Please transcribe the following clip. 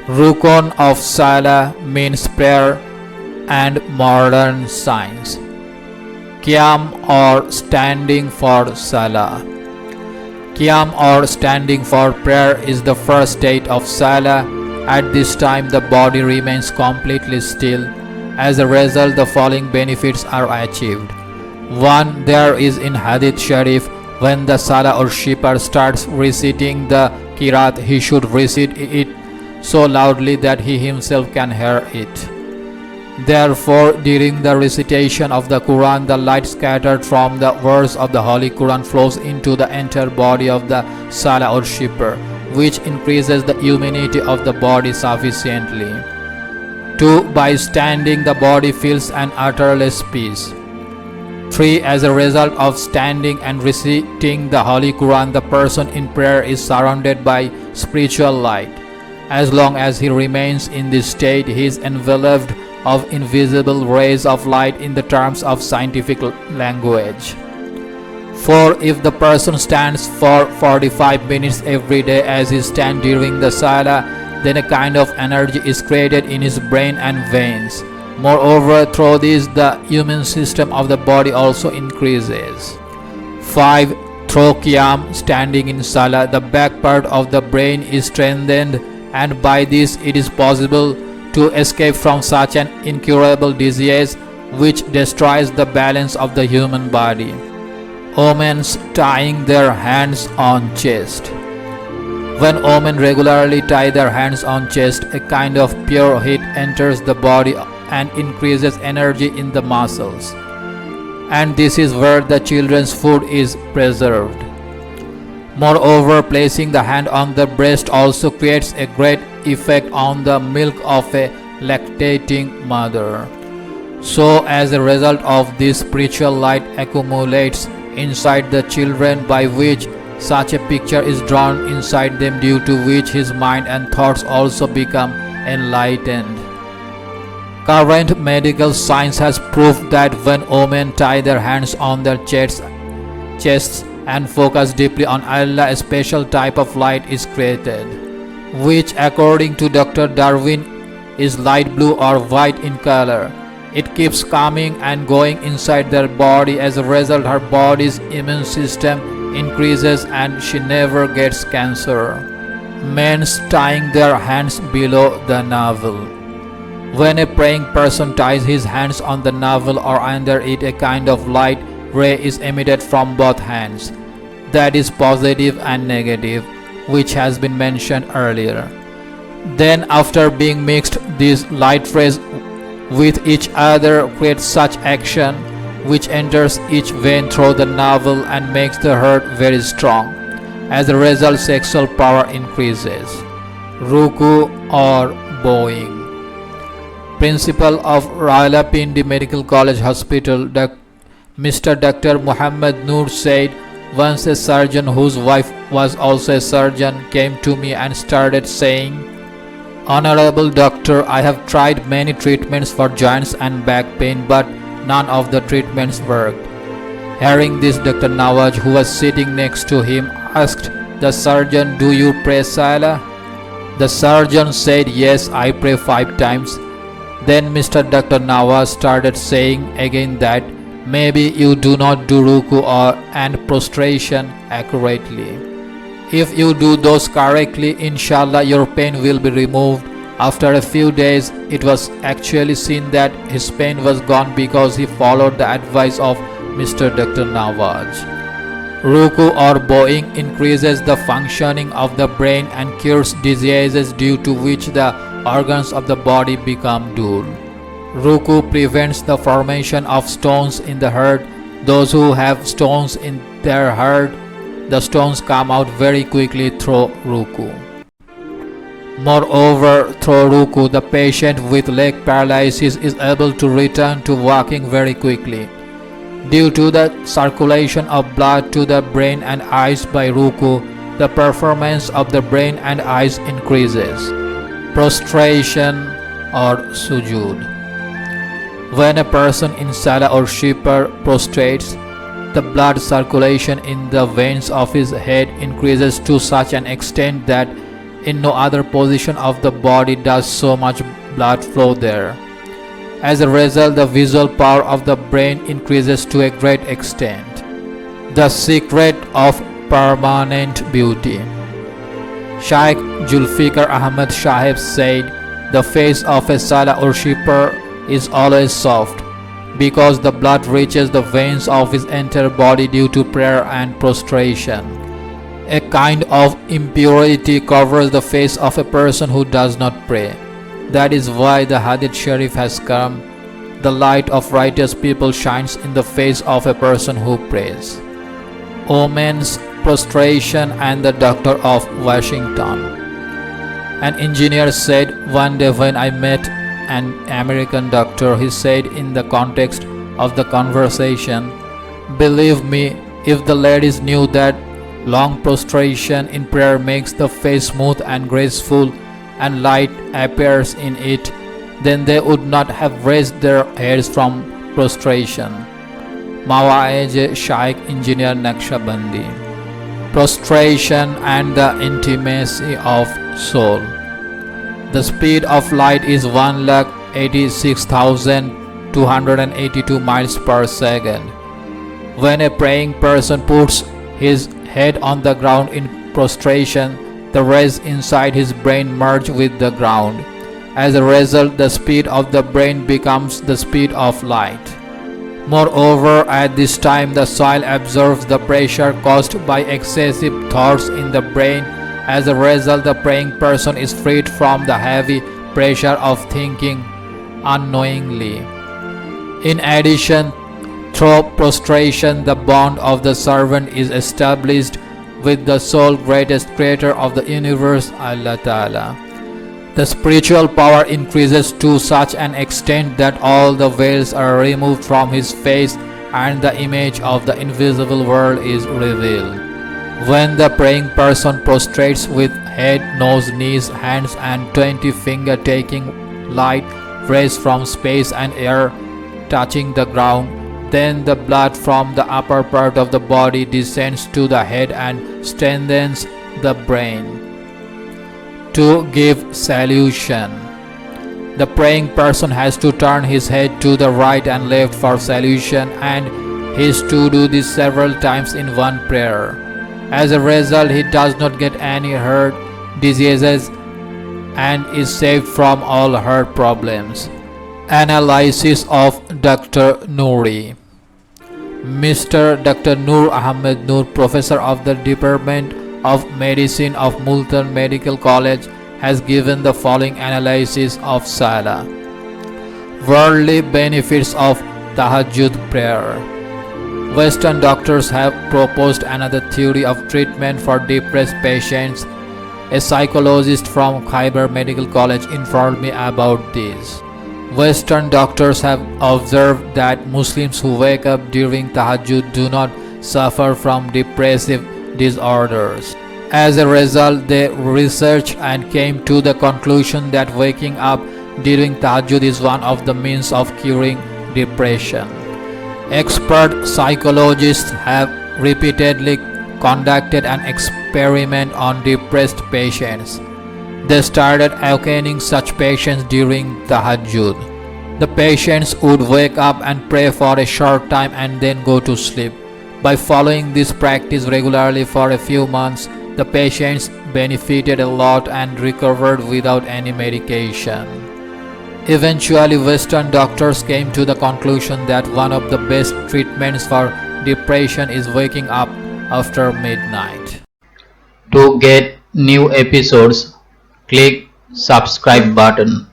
Ruqon of Salah means prayer and modern science. Qiyam or standing for Salah. Qiyam or standing for prayer is the first state of Salah. At this time the body remains completely still. As a result, the following benefits are achieved. 1. There is in Hadith Sharif, when the Salah worshipper starts reciting the Qiraat, he should recite it so loudly that he himself can hear it. Therefore, during the recitation of the Quran, the light scattered from the verse of the Holy Quran flows into the entire body of the Salah worshipper, which increases the immunity of the body sufficiently. 2. By standing, the body feels an utterless peace. 3. As a result of standing and reciting the Holy Quran, the person in prayer is surrounded by spiritual light. As long as he remains in this state, he is enveloped of invisible rays of light in the terms of scientific language. 4. If the person stands for 45 minutes every day as he stands during the Salah, then a kind of energy is created in his brain and veins. Moreover, through this, the immune system of the body also increases. 5. Through Qiyam, standing in Salah, the back part of the brain is strengthened, and by this it is possible to escape from such an incurable disease which destroys the balance of the human body. Women tying their hands on chest. When women regularly tie their hands on chest, a kind of pure heat enters the body and increases energy in the muscles. And this is where the children's food is preserved. Moreover, placing the hand on the breast also creates a great effect on the milk of a lactating mother. So, as a result of this, spiritual light accumulates inside the children, by which such a picture is drawn inside them, due to which his mind and thoughts also become enlightened. Current medical science has proved that when women tie their hands on their chests and focus deeply on Allah, a special type of light is created, which according to Dr. Darwin is light blue or white in color. It keeps coming and going inside their body. As a result, her body's immune system increases and she never gets cancer. Men tying their hands below the navel. When a praying person ties his hands on the navel or under it, a kind of light ray is emitted from both hands, that is positive and negative, which has been mentioned earlier. Then after being mixed, these light rays with each other create such action which enters each vein through the navel and makes the heart very strong. As a result, sexual power increases. Ruku or bowing. Principal of Rawalpindi Medical College Hospital, Mr. Dr. Muhammad Noor said, once a surgeon whose wife was also a surgeon came to me and started saying, "Honorable doctor, I have tried many treatments for joints and back pain, but none of the treatments worked." Hearing this, Dr. Nawaz, who was sitting next to him, asked the surgeon, "Do you pray Salah?" The surgeon said, "Yes, I pray 5 times. Then Mr. Dr. Nawaz started saying again that maybe you do not do ruku and prostration accurately. If you do those correctly, inshallah your pain will be removed. After a few days, it was actually seen that his pain was gone because he followed the advice of Mr. Dr. Nawaz. Ruku or bowing increases the functioning of the brain and cures diseases due to which the organs of the body become dull. Ruku prevents the formation of stones in the heart. Those who have stones in their heart, the stones come out very quickly through ruku. Moreover, through ruku, the patient with leg paralysis is able to return to walking very quickly. Due to the circulation of blood to the brain and eyes by ruku, the performance of the brain and eyes increases. Prostration or sujood. When a person in Salah or Shipper prostrates, the blood circulation in the veins of his head increases to such an extent that In no other position of the body does so much blood flow there. As a result, the visual power of the brain increases to a great extent. The secret of permanent beauty. Shaykh Julfikar Ahmad Sahib said, "The face of a Salah worshipper is always soft, because the blood reaches the veins of his entire body due to prayer and prostration. A kind of impurity covers the face of a person who does not pray. That is why the Hadith Sharif has come, the light of righteous people shines in the face of a person who prays." Omen's prostration and the doctor of Washington. An engineer said, "One day when I met an American doctor, he said in the context of the conversation, 'Believe me, if the ladies knew that long prostration in prayer makes the face smooth and graceful and light appears in it, then they would not have raised their heads from prostration.'" Mawa'ij Shaykh Engineer Naqshbandi. Prostration and the intimacy of soul. The speed of light is 1,86,282 miles per second. When a praying person puts his head on the ground in prostration, the rays inside his brain merge with the ground. As a result, the speed of the brain becomes the speed of light. Moreover, at this time the soil absorbs the pressure caused by excessive thoughts in the brain. As a result, the praying person is freed from the heavy pressure of thinking unknowingly. In addition, through prostration, the bond of the servant is established with the sole greatest creator of the universe, Allah Ta'ala. The spiritual power increases to such an extent that all the veils are removed from his face and the image of the invisible world is revealed. When the praying person prostrates with head, nose, knees, hands and 20 fingers taking light rays from space and air touching the ground, then the blood from the upper part of the body descends to the head and strengthens the brain. To give salutation. The praying person has to turn his head to the right and left for salutation, and he is to do this several times in one prayer. As a result, he does not get any heart diseases and is saved from all heart problems. Analysis of Dr. Noori. Mr. Dr. Noor Ahmed Noor, professor of the Department of Medicine of Multan Medical College, has given the following analysis of Salah. Worldly benefits of Tahajjud prayer. Western doctors have proposed another theory of treatment for depressed patients. A psychologist from Khyber Medical College informed me about this. Western doctors have observed that Muslims who wake up during Tahajjud do not suffer from depressive disorders. As a result, they researched and came to the conclusion that waking up during Tahajjud is one of the means of curing depression. Expert psychologists have repeatedly conducted an experiment on depressed patients. They started awakening such patients during Tahajjud. The patients would wake up and pray for a short time and then go to sleep. By following this practice regularly for a few months, the patients benefited a lot and recovered without any medication. Eventually, Western doctors came to the conclusion that one of the best treatments for depression is waking up after midnight. To get new episodes, click subscribe button.